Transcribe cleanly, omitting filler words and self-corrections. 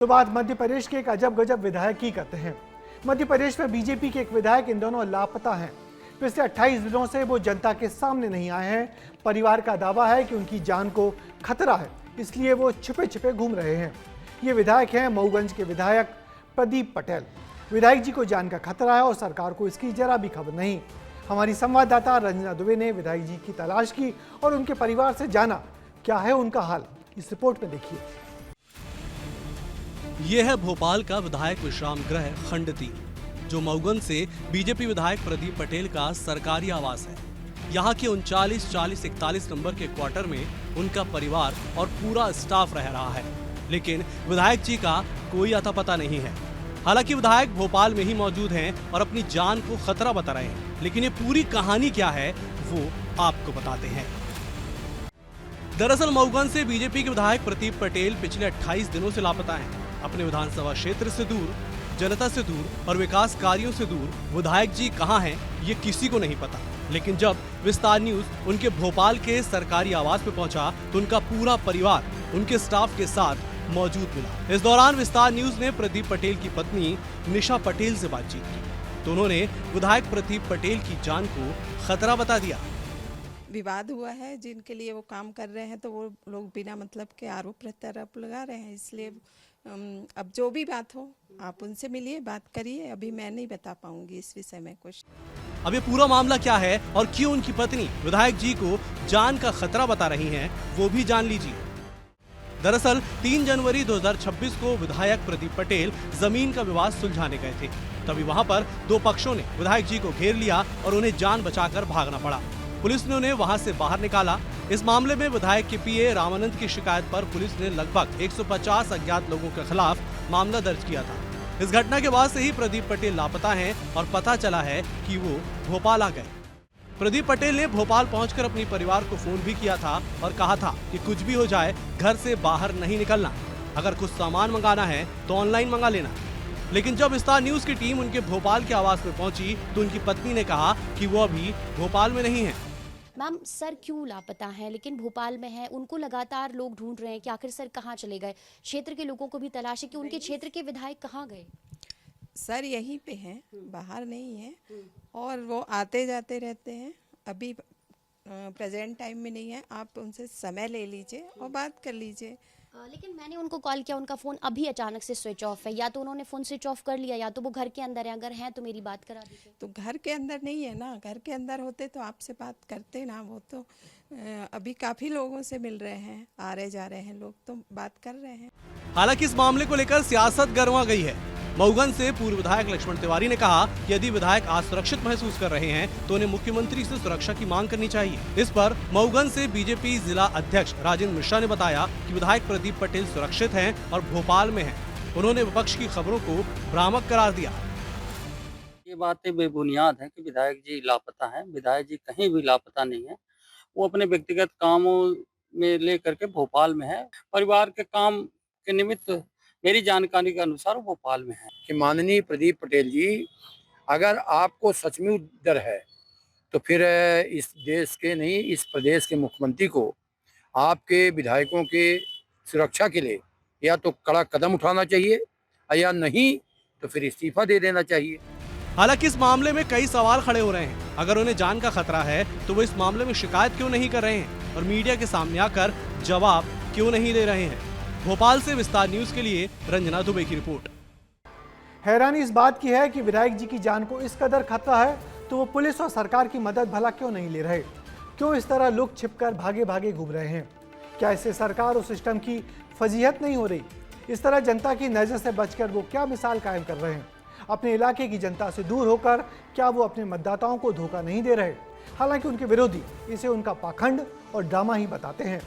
तो बात मध्य प्रदेश के एक अजब गजब विधायक की करते हैं। मध्य प्रदेश में बीजेपी के एक विधायक इन दोनों लापता हैं। पिछले 28 दिनों से वो जनता के सामने नहीं आए हैं। परिवार का दावा है कि उनकी जान को खतरा है, इसलिए वो छिपे छिपे घूम रहे हैं। ये विधायक हैं मऊगंज के विधायक प्रदीप पटेल। विधायक जी को जान का खतरा है और सरकार को इसकी जरा भी खबर नहीं। हमारी संवाददाता रंजना दुबे ने विधायक जी की तलाश की और उनके परिवार से जाना क्या है उनका हाल। इस रिपोर्ट में देखिए। ये है भोपाल का विधायक विश्राम गृह खंड 3, जो मऊगंज से बीजेपी विधायक प्रदीप पटेल का सरकारी आवास है। यहाँ के 39, 40, 41 नंबर के क्वार्टर में उनका परिवार और पूरा स्टाफ रह रहा है, लेकिन विधायक जी का कोई अता पता नहीं है। हालांकि विधायक भोपाल में ही मौजूद हैं और अपनी जान को खतरा बता रहे हैं, लेकिन ये पूरी कहानी क्या है वो आपको बताते हैं। दरअसल मऊगंज से बीजेपी के विधायक प्रदीप पटेल पिछले 28 दिनों से लापता हैं। अपने विधानसभा क्षेत्र से दूर, जनता से दूर और विकास कार्यों से दूर विधायक जी कहां हैं ये किसी को नहीं पता। लेकिन जब विस्तार न्यूज उनके भोपाल के सरकारी आवास पे पहुंचा तो उनका पूरा परिवार उनके स्टाफ के साथ मौजूद मिला। इस दौरान विस्तार न्यूज ने प्रदीप पटेल की पत्नी निशा पटेल से बातचीत की तो उन्होंने विधायक प्रदीप पटेल की जान को खतरा बता दिया। विवाद हुआ है, जिनके लिए वो काम कर रहे हैं तो वो लोग बिना मतलब के आरोप प्रत्यारोप लगा रहे हैं, इसलिए अब जो भी बात हो आप उनसे मिलिए, बात करिए। अभी मैं नहीं बता पाऊंगी इस विषय में कुछ। अब ये पूरा मामला क्या है और क्यों उनकी पत्नी विधायक जी को जान का खतरा बता रही हैं, वो भी जान लीजिए। दरअसल 3 जनवरी 2026 को विधायक प्रदीप पटेल जमीन का विवाद सुलझाने गए थे। तभी वहां पर दो पक्षों ने विधायक जी को घेर लिया और उन्हें जान बचाकर भागना पड़ा। पुलिस ने उन्हें वहां से बाहर निकाला। इस मामले में विधायक के पीए रामानंद की शिकायत पर पुलिस ने लगभग 150 अज्ञात लोगों के खिलाफ मामला दर्ज किया था। इस घटना के बाद से ही प्रदीप पटेल लापता हैं और पता चला है कि वो भोपाल आ गए। प्रदीप पटेल ने भोपाल पहुंचकर अपनी परिवार को फोन भी किया था और कहा था कि कुछ भी हो जाए घर से बाहर नहीं निकलना। अगर कुछ सामान मंगाना है तो ऑनलाइन मंगा लेना। लेकिन जब विस्तार न्यूज की टीम उनके भोपाल के आवास में पहुंची तो उनकी पत्नी ने कहा कि वो अभी भोपाल में नहीं है। मैम, सर क्यों लापता हैं लेकिन भोपाल में हैं? उनको लगातार लोग ढूंढ रहे हैं कि आखिर सर कहाँ चले गए। क्षेत्र के लोगों को भी तलाश है कि उनके क्षेत्र के विधायक कहाँ गए। सर यहीं पे हैं, बाहर नहीं है और वो आते जाते रहते हैं। अभी प्रेजेंट टाइम में नहीं है, आप उनसे समय ले लीजिए और बात कर लीजिए। लेकिन मैंने उनको कॉल किया, उनका फ़ोन अभी अचानक से स्विच ऑफ है। या तो उन्होंने फ़ोन स्विच ऑफ कर लिया या तो वो घर के अंदर है। अगर हैं तो मेरी बात करा दीजिए। तो घर के अंदर नहीं है ना, घर के अंदर होते तो आपसे बात करते ना। वो तो अभी काफ़ी लोगों से मिल रहे हैं, आ रहे जा रहे हैं लोग, तो बात कर रहे हैं। हालांकि इस मामले को लेकर सियासत गरमा गई है। मऊगंज से पूर्व विधायक लक्ष्मण तिवारी ने कहा कि यदि विधायक असुरक्षित महसूस कर रहे हैं तो उन्हें मुख्यमंत्री से सुरक्षा की मांग करनी चाहिए। इस पर मऊगंज से बीजेपी जिला अध्यक्ष राजेंद्र मिश्रा ने बताया कि विधायक प्रदीप पटेल सुरक्षित हैं और भोपाल में हैं। उन्होंने विपक्ष की खबरों को भ्रामक करार दिया। ये बातें बेबुनियाद हैं कि विधायक जी लापता हैं। विधायक जी कहीं भी लापता नहीं है। वो अपने व्यक्तिगत कामों में लेकर के भोपाल में है। परिवार के काम के निमित्त मेरी जानकारी के अनुसार वो भोपाल में है। कि माननीय प्रदीप पटेल जी, अगर आपको सचमुच डर है तो फिर इस देश के नहीं, इस प्रदेश के मुख्यमंत्री को आपके विधायकों के सुरक्षा के लिए या तो कड़ा कदम उठाना चाहिए या नहीं तो फिर इस्तीफा दे देना चाहिए। हालांकि इस मामले में कई सवाल खड़े हो रहे हैं। अगर उन्हें जान का खतरा है तो वो इस मामले में शिकायत क्यों नहीं कर रहे हैं और मीडिया के सामने आकर जवाब क्यों नहीं दे रहे हैं। भोपाल से विस्तार न्यूज के लिए रंजना दुबे की रिपोर्ट। हैरानी इस बात की है कि विधायक जी की जान को इस कदर खतरा है तो वो पुलिस और सरकार की मदद भला क्यों नहीं ले रहे। क्यों इस तरह लुक छिपकर भागे भागे घूम रहे हैं। क्या इससे सरकार और सिस्टम की फजीहत नहीं हो रही। इस तरह जनता की नजर से बचकर वो क्या मिसाल कायम कर रहे हैं। अपने इलाके की जनता से दूर होकर क्या वो अपने मतदाताओं को धोखा नहीं दे रहे। हालांकि उनके विरोधी इसे उनका पाखंड और ड्रामा ही बताते हैं।